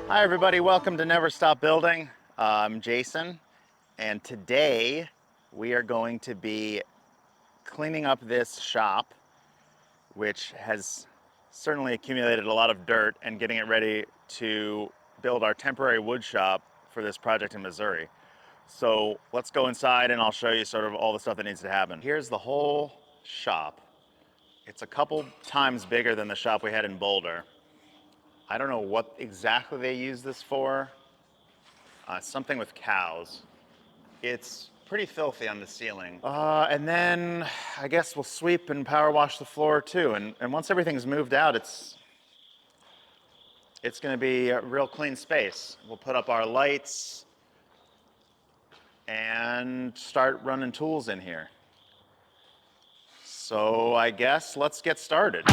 Hi everybody, welcome to Never Stop Building. I'm Jason, and today we are going to be cleaning up this shop, which has certainly accumulated a lot of dirt, and getting it ready to build our temporary wood shop for this project in Missouri. So let's go inside and I'll show you sort of all the stuff that needs to happen. Here's the whole shop. It's a couple times bigger than the shop we had in Boulder. I don't know what exactly they use this for. Something with cows. It's pretty filthy on the ceiling. And then I guess we'll sweep and power wash the floor too. And once everything's moved out, it's gonna be a real clean space. We'll put up our lights and start running tools in here. So I guess let's get started.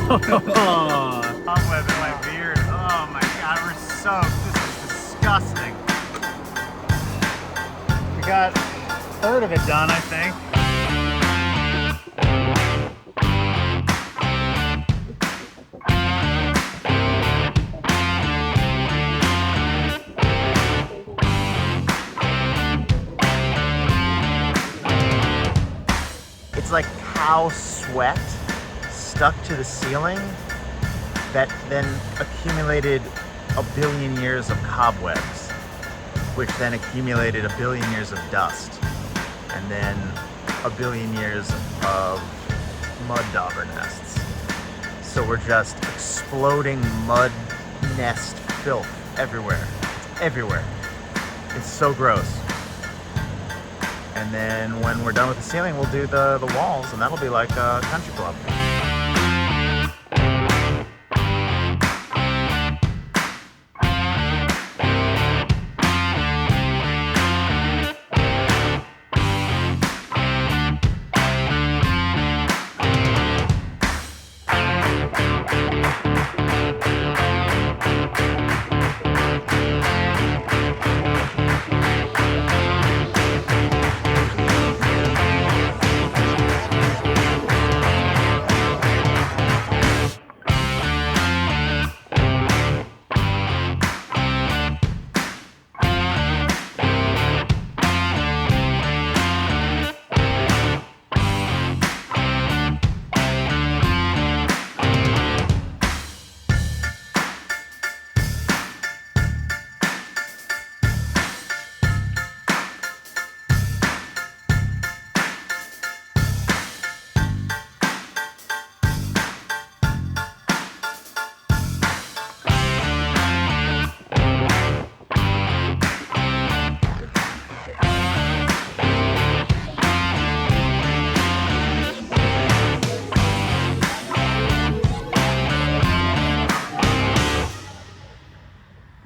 Cobweb in my beard. Oh my god, we're soaked. This is disgusting. We got a third of it done, I think. It's like cow sweat stuck to the ceiling that then accumulated a billion years of cobwebs, which then accumulated a billion years of dust, and then a billion years of mud dauber nests. So we're just exploding mud nest filth everywhere. It's everywhere. It's so gross. And then when we're done with the ceiling, we'll do the walls, and that'll be like a country club.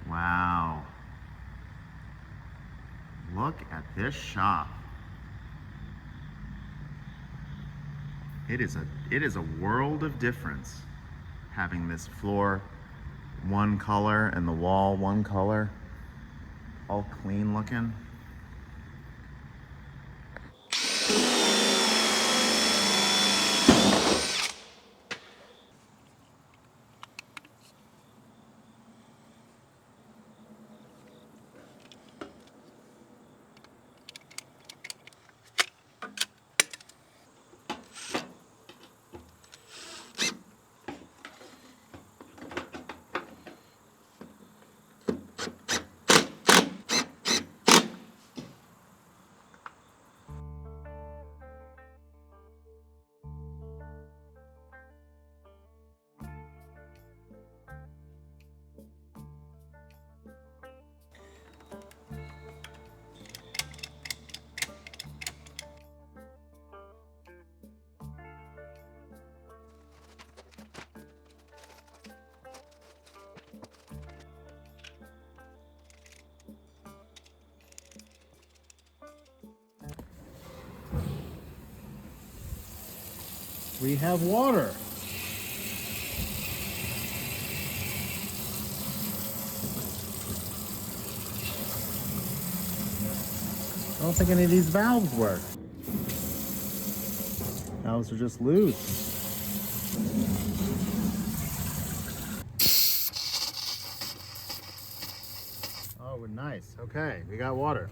Wow. Look at this shop. It is a world of difference having this floor one color and the wall one color, all clean looking. we have water. I don't think any of these valves work. Valves are just loose. Oh, nice. Okay, we got water.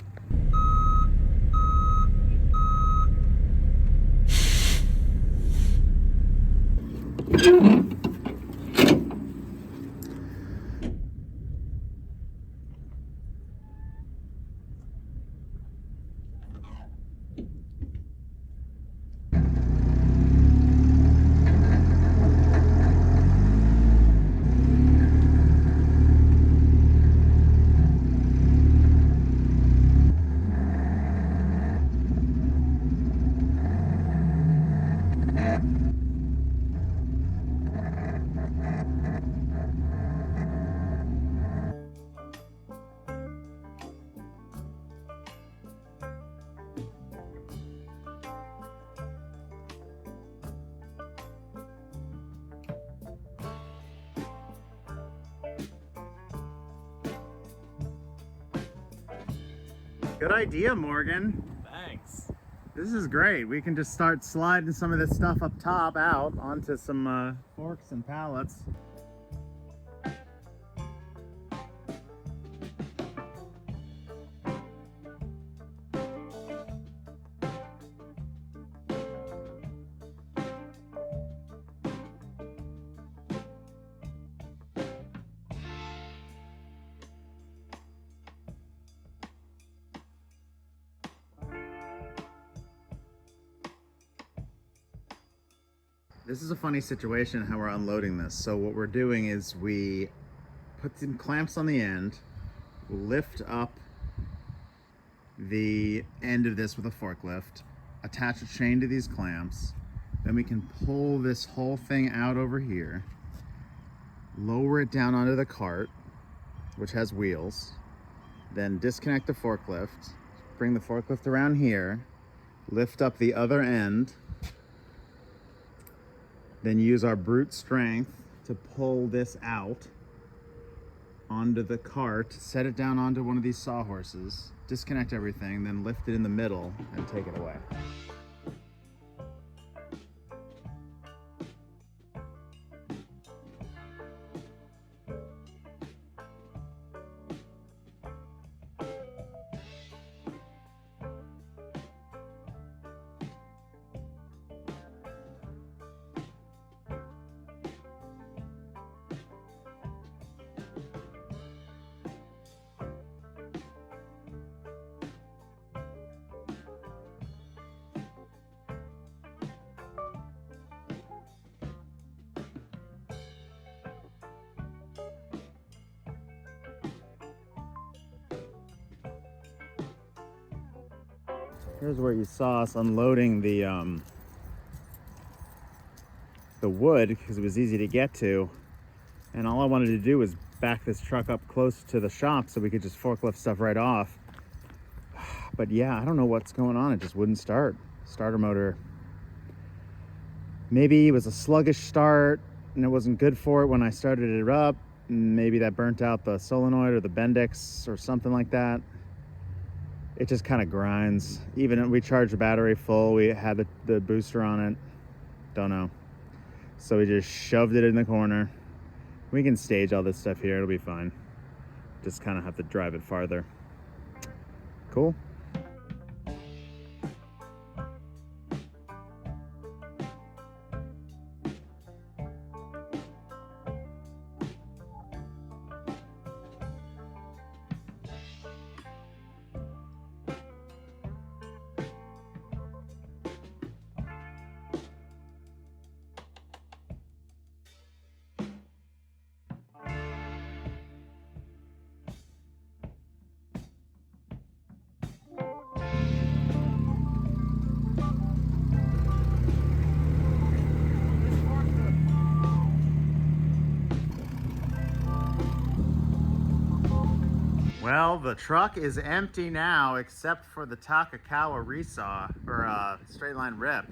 Good idea, Morgan. Thanks. This is great. We can just start sliding some of this stuff up top out onto some forks and pallets. This is a funny situation how we're unloading this. So what we're doing is we put some clamps on the end, lift up the end of this with a forklift, attach a chain to these clamps, then we can pull this whole thing out over here, lower it down onto the cart, which has wheels, then disconnect the forklift, bring the forklift around here, lift up the other end, then use our brute strength to pull this out onto the cart, set it down onto one of these sawhorses, disconnect everything, then lift it in the middle and take it away. Here's where you saw us unloading the wood because it was easy to get to, and all I wanted to do was back this truck up close to the shop so we could just forklift stuff right off. But yeah, I don't know what's going on. It just wouldn't start. Starter motor. Maybe it was a sluggish start and it wasn't good for it when I started it up. Maybe that burnt out the solenoid or the Bendix or something like that. It just kind of grinds. Even if we charged the battery full, we had the booster on it. Don't know. So we just shoved it in the corner. We can stage all this stuff here. It'll be fine. Just kind of have to drive it farther. Cool. Well, the truck is empty now except for the Takakawa resaw, or straight line rip.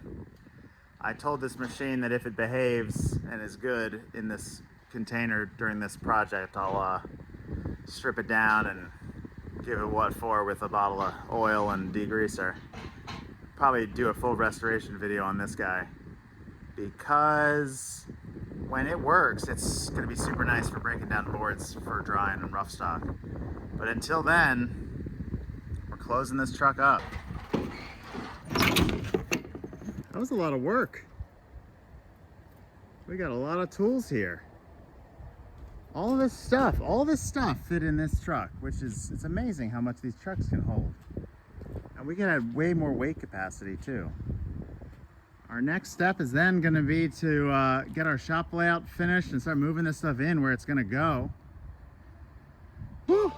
I told this machine that if it behaves and is good in this container during this project, I'll strip it down and give it what for with a bottle of oil and degreaser. Probably do a full restoration video on this guy, because when it works, it's going to be super nice for breaking down boards for drying and rough stock. But until then, we're closing this truck up. That was a lot of work. We got a lot of tools here. All this stuff fit in this truck, which is, it's amazing how much these trucks can hold. And we can add way more weight capacity too. Our next step is then going to be to get our shop layout finished and start moving this stuff in where it's going to go. Woo!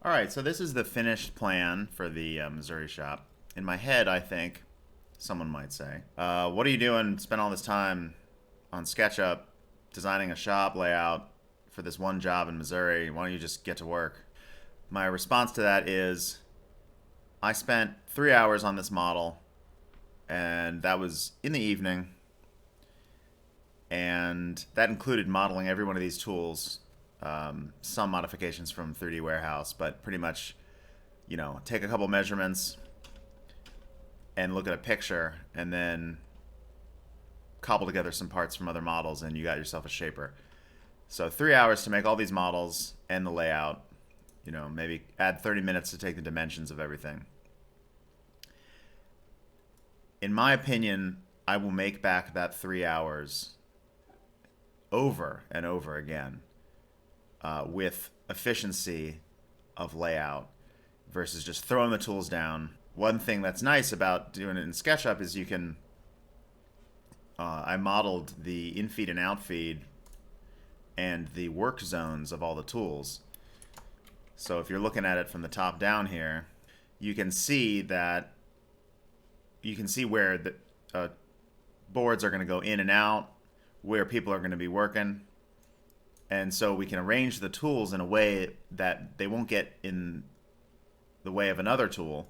All right, so this is the finished plan for the Missouri shop. In my head, I think, someone might say, what are you doing, spend all this time on SketchUp designing a shop layout for this one job in Missouri? Why don't you just get to work? My response to that is, I spent 3 hours on this model, and that was in the evening, and that included modeling every one of these tools. Some modifications from 3D Warehouse, but pretty much, you know, take a couple measurements and look at a picture and then cobble together some parts from other models and you got yourself a shaper. So 3 hours to make all these models and the layout, you know, maybe add 30 minutes to take the dimensions of everything. In my opinion, I will make back that 3 hours over and over again. With efficiency of layout versus just throwing the tools down. One thing that's nice about doing it in SketchUp is you can, I modeled the infeed and outfeed and the work zones of all the tools. So if you're looking at it from the top down here, you can see that, you can see where the boards are going to go in and out, where people are going to be working. And so we can arrange the tools in a way that they won't get in the way of another tool.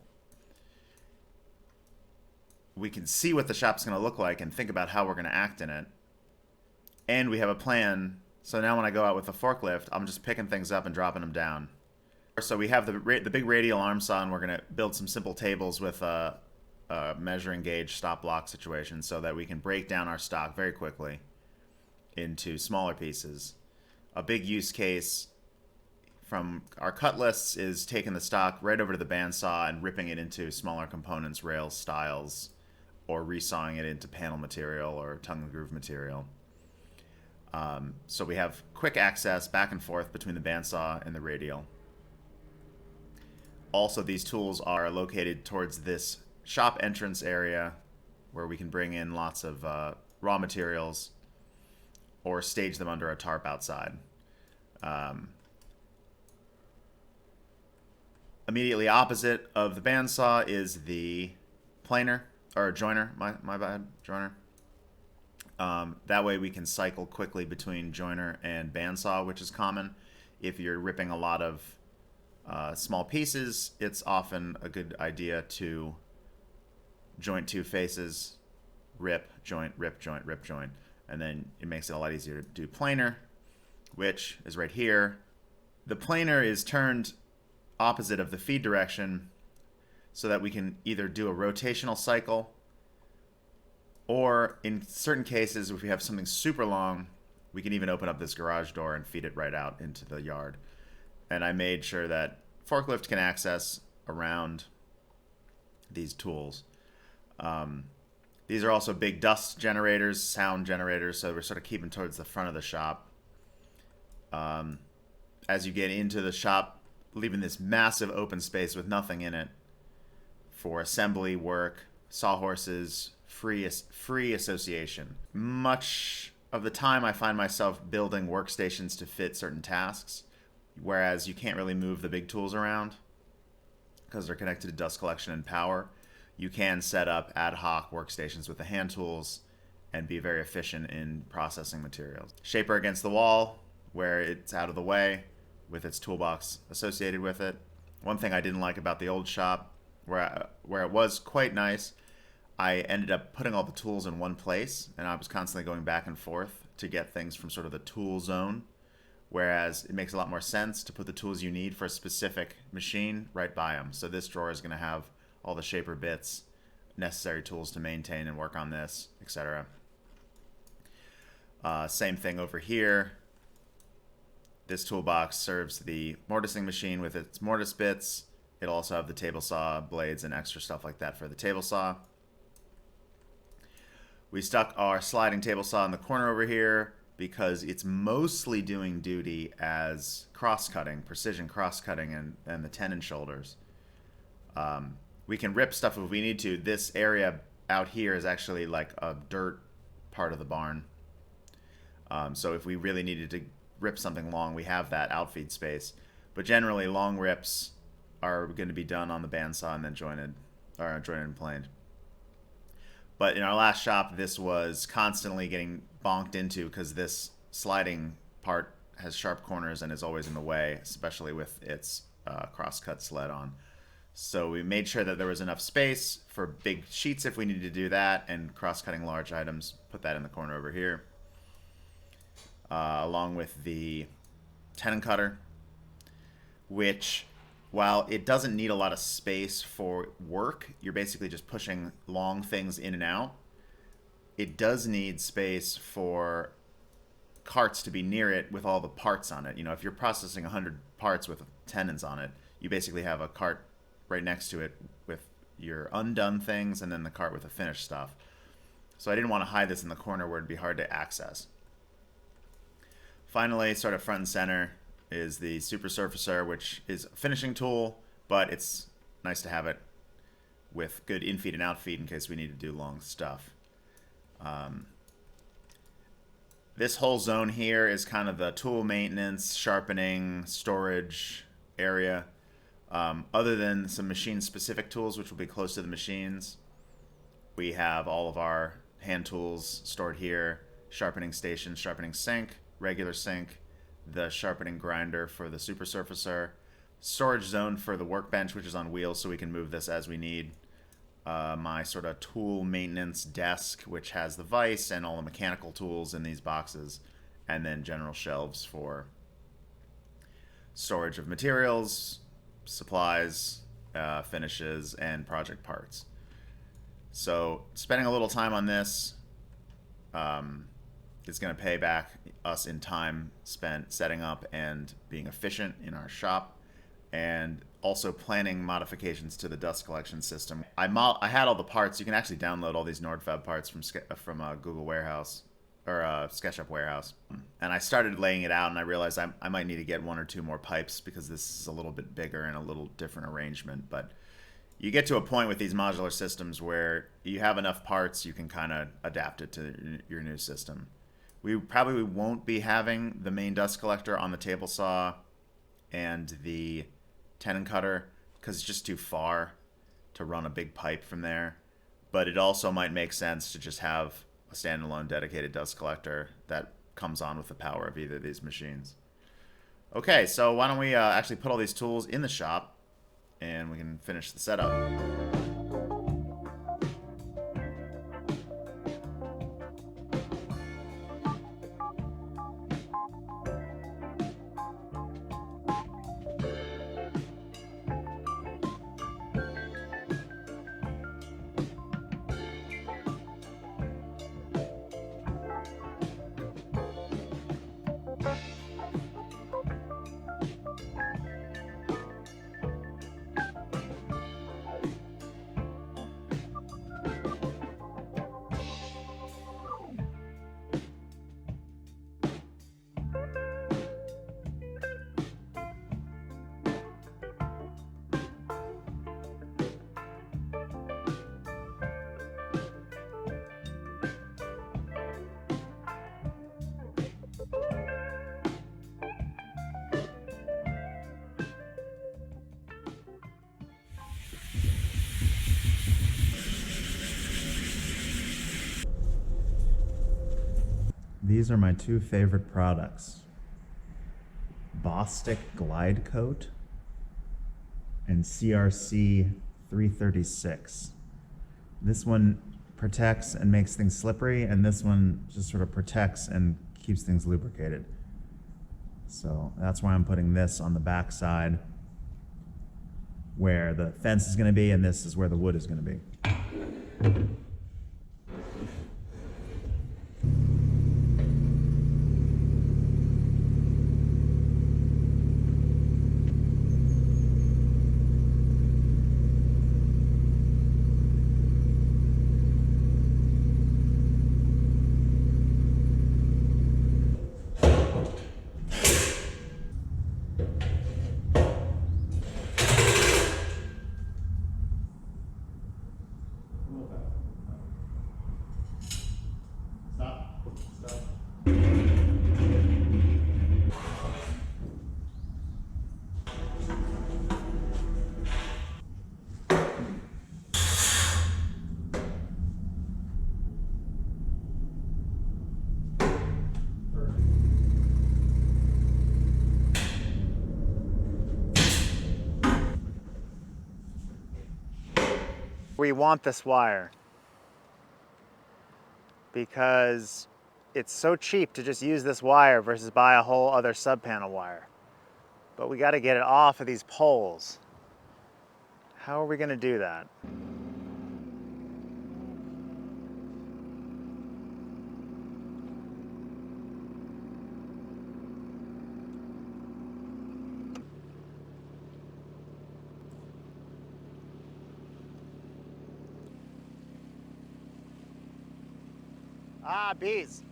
We can see what the shop's going to look like and think about how we're going to act in it. And we have a plan. So now when I go out with the forklift, I'm just picking things up and dropping them down. So we have the big radial arm saw, and we're going to build some simple tables with a measuring gauge stop block situation so that we can break down our stock very quickly into smaller pieces. A big use case from our cut lists is taking the stock right over to the bandsaw and ripping it into smaller components, rails, styles, or resawing it into panel material or tongue and groove material. So we have quick access back and forth between the bandsaw and the radial. Also, these tools are located towards this shop entrance area where we can bring in lots of raw materials or stage them under a tarp outside. Immediately opposite of the bandsaw is the planer, or joiner, my bad, joiner. That way we can cycle quickly between joiner and bandsaw, which is common. If you're ripping a lot of small pieces, it's often a good idea to joint two faces, rip, joint, rip, joint, rip, joint. And then it makes it a lot easier to do planer, which is right here. The planer is turned opposite of the feed direction so that we can either do a rotational cycle, or in certain cases, if we have something super long, we can even open up this garage door and feed it right out into the yard. And I made sure that forklift can access around these tools. These are also big dust generators, sound generators, so we're sort of keeping towards the front of the shop. As you get into the shop, leaving this massive open space with nothing in it for assembly work, sawhorses, free association. Much of the time I find myself building workstations to fit certain tasks, whereas you can't really move the big tools around because they're connected to dust collection and power. You can set up ad hoc workstations with the hand tools and be very efficient in processing materials. Shaper against the wall, where it's out of the way with its toolbox associated with it. One thing I didn't like about the old shop, where it was quite nice, I ended up putting all the tools in one place, and I was constantly going back and forth to get things from sort of the tool zone, whereas it makes a lot more sense to put the tools you need for a specific machine right by them. So this drawer is going to have all the shaper bits, necessary tools to maintain and work on this, etc. Same thing over here. This toolbox serves the mortising machine with its mortise bits. It'll also have the table saw blades and extra stuff like that for the table saw. We stuck our sliding table saw in the corner over here because it's mostly doing duty as cross-cutting, precision cross-cutting, and the tenon shoulders. We can rip stuff if we need to. This area out here is actually like a dirt part of the barn. So if we really needed to rip something long, we have that outfeed space. But generally, long rips are going to be done on the bandsaw and then jointed and planed. But in our last shop, this was constantly getting bonked into because this sliding part has sharp corners and is always in the way, especially with its cross-cut sled on. So we made sure that there was enough space for big sheets if we needed to do that, and cross-cutting large items, put that in the corner over here. Along with the tenon cutter, which, while it doesn't need a lot of space for work, you're basically just pushing long things in and out. It does need space for carts to be near it with all the parts on it. You know, if you're processing 100 parts with tenons on it, you basically have a cart right next to it with your undone things and then the cart with the finished stuff. So I didn't want to hide this in the corner where it'd be hard to access. Finally, sort of front and center, is the super surfacer, which is a finishing tool, but it's nice to have it with good infeed and outfeed in case we need to do long stuff. This whole zone here is kind of the tool maintenance, sharpening, storage area. Other than some machine-specific tools, which will be close to the machines, we have all of our hand tools stored here, sharpening station, sharpening sink, regular sink, the sharpening grinder for the super surfacer, storage zone for the workbench, which is on wheels so we can move this as we need, my sort of tool maintenance desk, which has the vise and all the mechanical tools in these boxes, and then general shelves for storage of materials, supplies, finishes, and project parts. So spending a little time on this is going to pay back us in time spent setting up and being efficient in our shop, and also planning modifications to the dust collection system. I had all the parts. You can actually download all these Nordfab parts from Google Warehouse or SketchUp Warehouse. And I started laying it out, and I realized I might need to get one or two more pipes because this is a little bit bigger and a little different arrangement. But you get to a point with these modular systems where you have enough parts, you can kind of adapt it to your new system. We probably won't be having the main dust collector on the table saw and the tenon cutter because it's just too far to run a big pipe from there. But it also might make sense to just have a standalone dedicated dust collector that comes on with the power of either of these machines. Okay, so why don't we actually put all these tools in the shop and we can finish the setup. These are my two favorite products. Bostik Glide Coat and CRC 336. This one protects and makes things slippery, and this one just sort of protects and keeps things lubricated. So that's why I'm putting this on the back side where the fence is going to be, and this is where the wood is going to be. We want this wire because it's so cheap to just use this wire versus buy a whole other sub-panel wire. But we got to get it off of these poles. How are we going to do that? Ah, bees.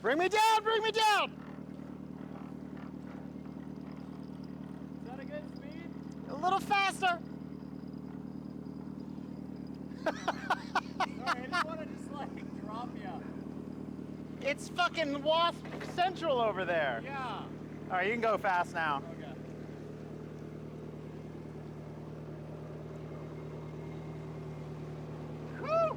Bring me down, bring me down! Is that a good speed? A little faster! Sorry, I didn't want to just like drop you. It's fucking Wasp Central over there. Yeah. All right, you can go fast now. Okay. Woo!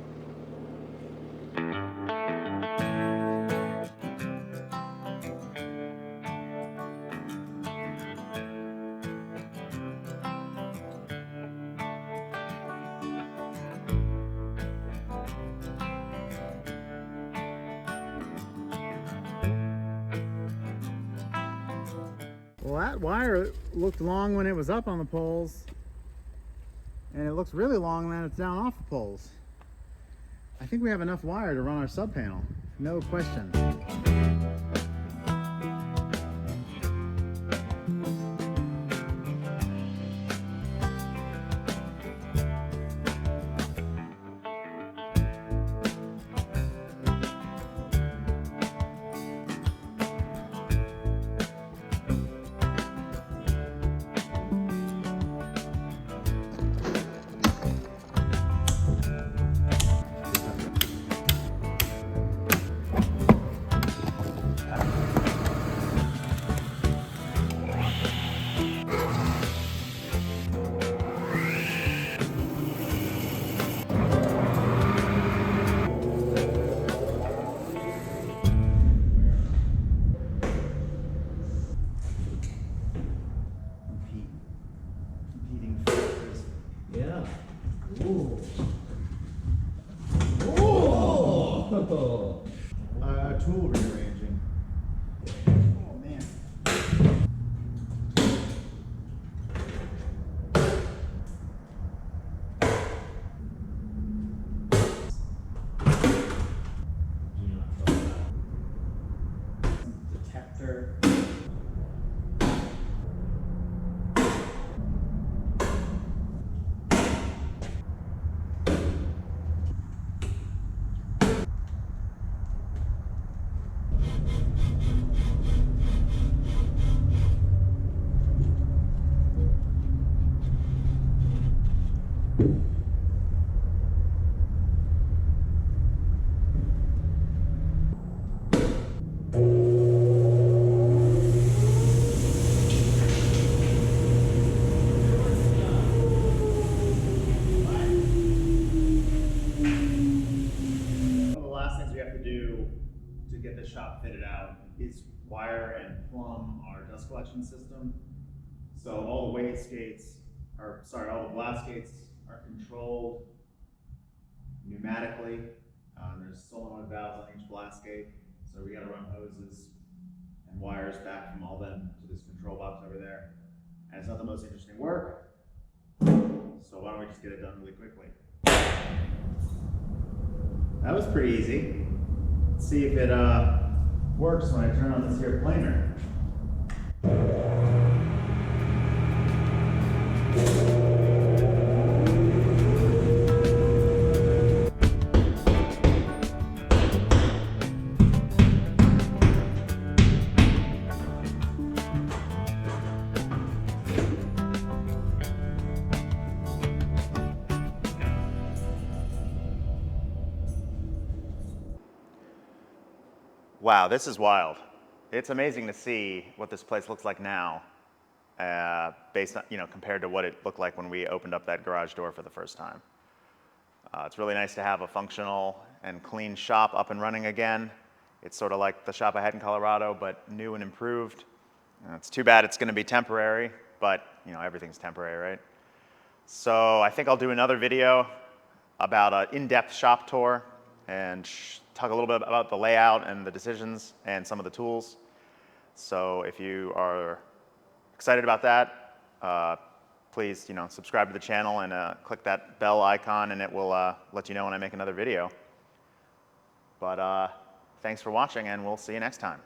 Well, that wire looked long when it was up on the poles, and it looks really long when it's down off the poles. I think we have enough wire to run our sub panel, no question. Yeah. Ooh. Ooh. Tool rearranging. Oh man. Detector. do to get the shop fitted out is wire and plumb our dust collection system. So all the weight gates, all the blast gates are controlled pneumatically. There's solenoid valves on each blast gate, so we got to run hoses and wires back from all them to this control box over there. And it's not the most interesting work, so why don't we just get it done really quickly? That was pretty easy. Let's see if it works when I turn on this here planer. Wow, this is wild. It's amazing to see what this place looks like now, based on, compared to what it looked like when we opened up that garage door for the first time. It's really nice to have a functional and clean shop up and running again. It's sort of like the shop I had in Colorado, but new and improved. It's too bad it's going to be temporary, but everything's temporary, right? So I think I'll do another video about an in-depth shop tour and talk a little bit about the layout and the decisions and some of the tools. So if you are excited about that, please subscribe to the channel and click that bell icon, and it will let you know when I make another video. But thanks for watching, and we'll see you next time.